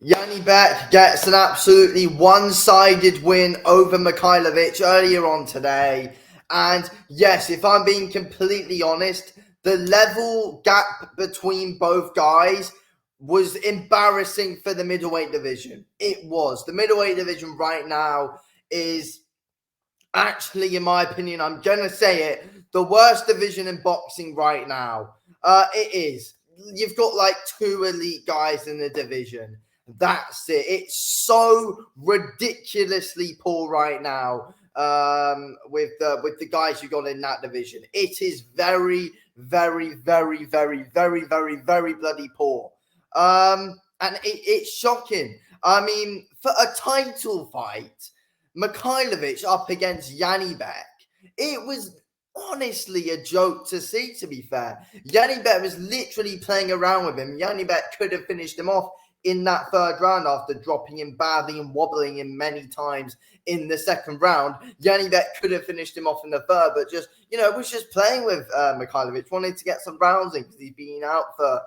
Janibek gets an absolutely one-sided win over Mikhailovich earlier on today. And yes, if I'm being completely honest, the level gap between both guys was embarrassing for the middleweight division. It was. The middleweight division right now is actually, in my opinion, I'm going to say it, the worst division in boxing right now. It is. You've got like two elite guys in the division. That's it. It's so ridiculously poor right now with the guys you got in that division. It is very, very, very, very, very, very, very bloody poor. And it's shocking. I mean, for a title fight, Mikhailovich up against Janibek, it was honestly a joke to see, to be fair. Janibek was literally playing around with him. Janibek could have finished him off in that third round after dropping him badly and wobbling him many times in the second round. Janibek could have finished him off in the third, but just, was just playing with Mikhailovich, wanted to get some rounds in because he's been out for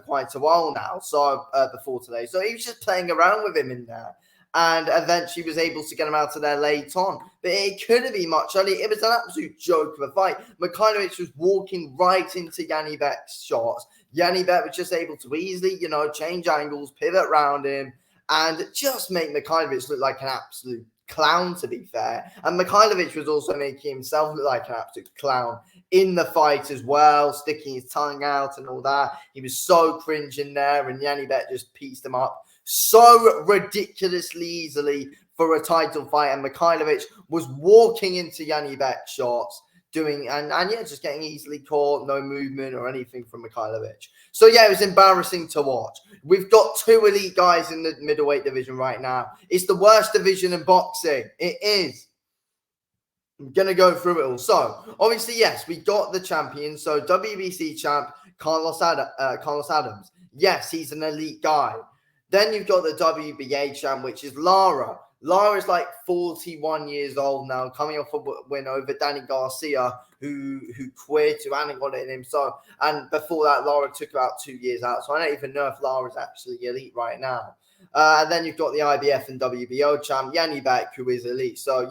quite a while now, so before today. So he was just playing around with him in there. And eventually was able to get him out of there late on. But it could have been much earlier. It was an absolute joke of a fight. Mikhailovich was walking right into Janibek's shots. Janibek was just able to easily, change angles, pivot around him, and just make Mikhailovich look like an absolute clown, to be fair. And Mikhailovich was also making himself look like an absolute clown in the fight as well, sticking his tongue out and all that. He was so cringe in there, and Janibek just pieced him up so ridiculously easily for a title fight, and Mikhailovich was walking into Janibek's shots, just getting easily caught, no movement or anything from Mikhailovich. So yeah, it was embarrassing to watch. We've got two elite guys in the middleweight division right now. It's the worst division in boxing. It is. I'm going to go through it all. So, obviously, yes, we got the champion. So, WBC champ, Carlos Adams. Yes, he's an elite guy. Then you've got the WBA champ, which is Lara. Lara's like 41 years old now, coming off a win over Danny Garcia, who quit, who hadn't got it in him. So, and before that, Lara took about 2 years out. So I don't even know if Lara's actually elite right now. And then you've got the IBF and WBO champ, Janibek, who is elite. So,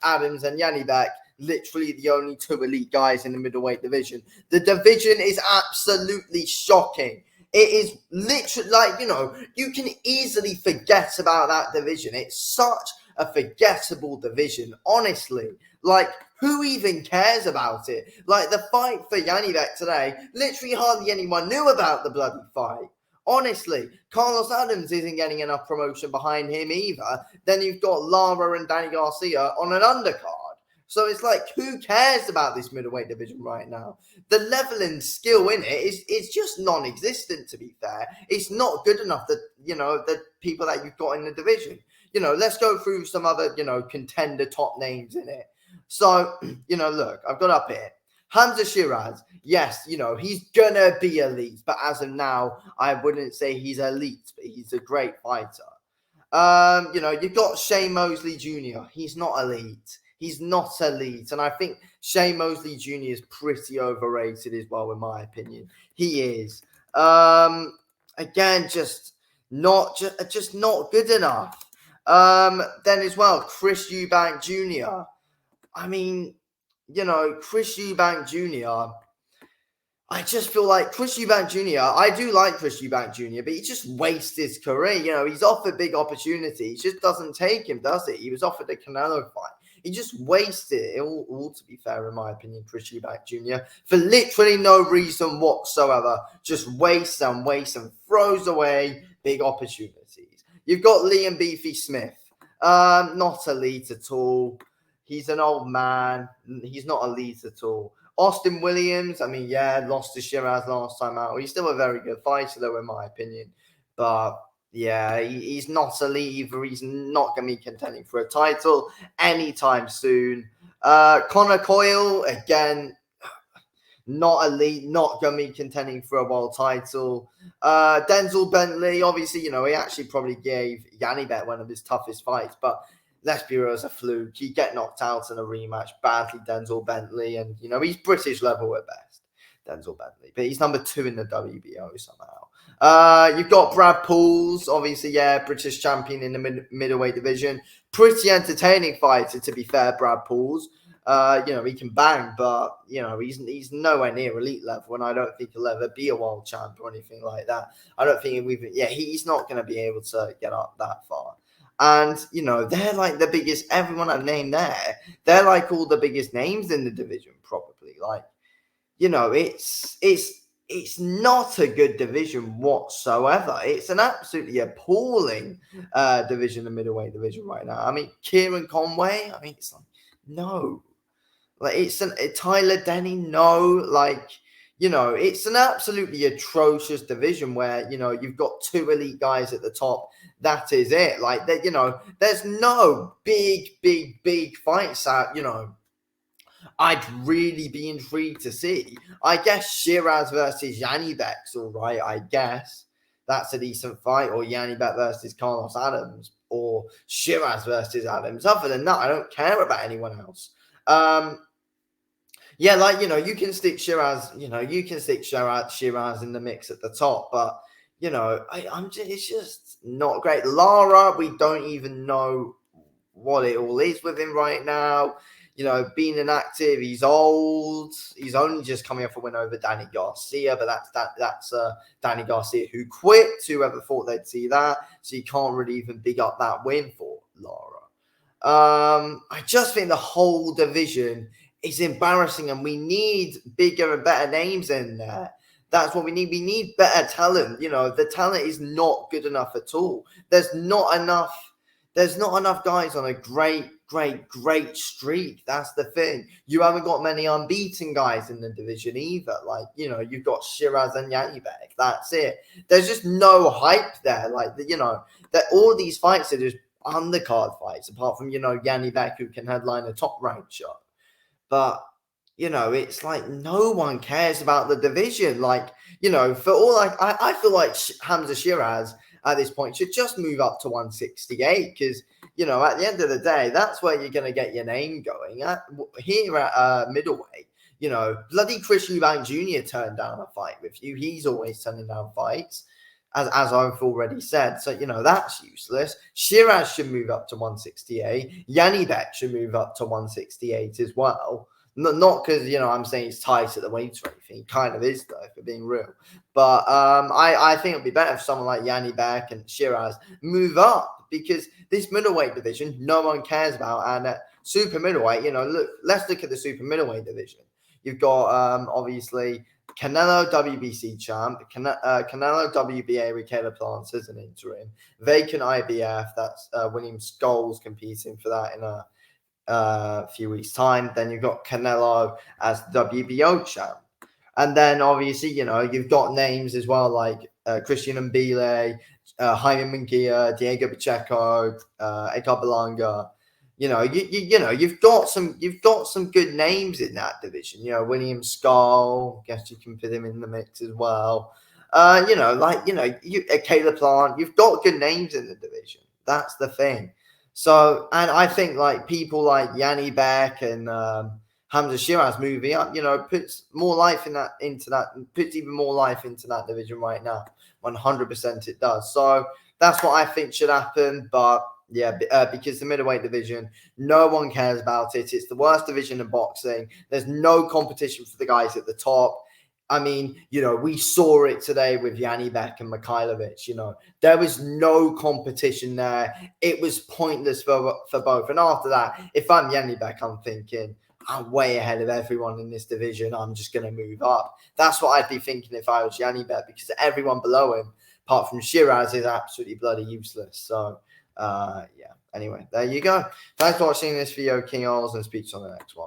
Adams and Janibek, literally the only two elite guys in the middleweight division. The division is absolutely shocking. It is literally like, you can easily forget about that division. It's such a forgettable division, honestly. Like, who even cares about it? Like, the fight for Janibek today, literally hardly anyone knew about the bloody fight. Honestly, Carlos Adams isn't getting enough promotion behind him either. Then you've got Lara and Danny Garcia on an undercard. So it's like, who cares about this middleweight division right now? The level and skill in it is just non-existent, to be fair. It's not good enough that, the people that you've got in the division. Let's go through some other, contender top names in it. So, look, I've got up here. Hamza Shiraz, yes, he's going to be elite. But as of now, I wouldn't say he's elite, but he's a great fighter. You've got Shane Mosley Jr. He's not elite. He's not elite. And I think Shane Mosley Jr. is pretty overrated as well, in my opinion. He is. Again, just not good enough. Then as well, Chris Eubank Jr. I mean, Chris Eubank Jr., I just feel like Chris Eubank Jr., I do like Chris Eubank Jr., but he just wastes his career. He's offered big opportunities. He just doesn't take him, does it? He was offered a Canelo fight. He just wasted it, all to be fair, in my opinion, Chris Eubank Jr., for literally no reason whatsoever. Just wastes and throws away big opportunities. You've got Liam Beefy Smith. Not elite at all. He's an old man. He's not elite at all. Austin Williams, lost to Shiraz last time out. He's still a very good fighter, though, in my opinion. But yeah, he's not elite either. He's not going to be contending for a title anytime soon. Conor Coyle, again, not elite, not going to be contending for a world title. Denzel Bentley, obviously, he actually probably gave Janibek one of his toughest fights, but let's be real, it's a fluke. He'd get knocked out in a rematch badly, Denzel Bentley, and, he's British level at best, Denzel Bentley. But he's number 2 in the WBO somehow. You've got Brad Pauls, obviously, yeah, British champion in the middleweight division. Pretty entertaining fighter, to be fair, Brad Pauls. He can bang, but he's nowhere near elite level, and I don't think he'll ever be a world champ or anything like that. I don't think he's not going to be able to get up that far. And they're like the biggest. Everyone I've named there, they're like all the biggest names in the division, probably. Like, it's not a good division whatsoever. It's an absolutely appalling division, the middleweight division right now. I mean, Kieran Conway. I mean, it's like no. Like it's Tyler Denny, no, like it's an absolutely atrocious division where you've got two elite guys at the top. That is it. Like that, there's no big fights out. I'd really be intrigued to see. I guess Shiraz versus Janibek's all right. I guess that's a decent fight, or Janibek versus Carlos Adams, or Shiraz versus Adams. Other than that, I don't care about anyone else. Yeah, like you can stick Shiraz, Shiraz in the mix at the top, but it's just not great. Lara, we don't even know what it all is with him right now. Being inactive, he's old. He's only just coming off a win over Danny Garcia, but that's Danny Garcia who quit. Whoever thought they'd see that? So you can't really even big up that win for Lara. I just think the whole division is embarrassing, and we need bigger and better names in there. That's what we need. We need better talent. The talent is not good enough at all. There's not enough guys on a great streak. That's the thing. You haven't got many unbeaten guys in the division either. Like, you've got Shiraz and Janibek. That's it. There's just no hype there. Like, that all these fights are just undercard fights, apart from, Janibek, who can headline a top-ranked show. But, it's like no one cares about the division. Like, for all I feel like Hamza Shiraz at this point should just move up to 168 because, at the end of the day, that's where you're going to get your name going. Here at middleweight, bloody Chris Eubank Jr. turned down a fight with you. He's always turning down fights, as I've already said. So, that's useless. Shiraz should move up to 168. Janibek should move up to 168 as well. Not because, I'm saying it's tight at the weight or anything. It kind of is, though, if we're being real. But I think it would be better if someone like Janibek and Shiraz move up, because this middleweight division, no one cares about. And super middleweight, let's look at the super middleweight division. You've got, obviously, Canelo WBC champ, Canelo WBA with Caleb Plants as an interim, vacant IBF, that's William Scholes competing for that in a few weeks' time. Then you've got Canelo as WBO champ. And then, obviously, you've got names as well like Christian Mbile, Jaime Munguia, Diego Pacheco, Edgar Berlanga. You've got some good names in that division. William Skull, guess you can put him in the mix as well. Caleb Plant. You've got good names in the division. That's the thing. So, and I think like people like Janibek and Hamza Shiraz moving up, puts more life puts even more life into that division right now. 100% it does. So that's what I think should happen. But yeah, because the middleweight division, no one cares about it. It's the worst division in boxing. There's no competition for the guys at the top. I mean, we saw it today with Janibek and Mikhailovich. There was no competition there. It was pointless for both. And after that, if I'm Janibek, I'm thinking, I'm way ahead of everyone in this division. I'm just going to move up. That's what I'd be thinking if I was Janibek, because everyone below him, apart from Shiraz, is absolutely bloody useless. So, yeah. Anyway, there you go. Thanks for watching this video, King Ols, and speak to you on the next one.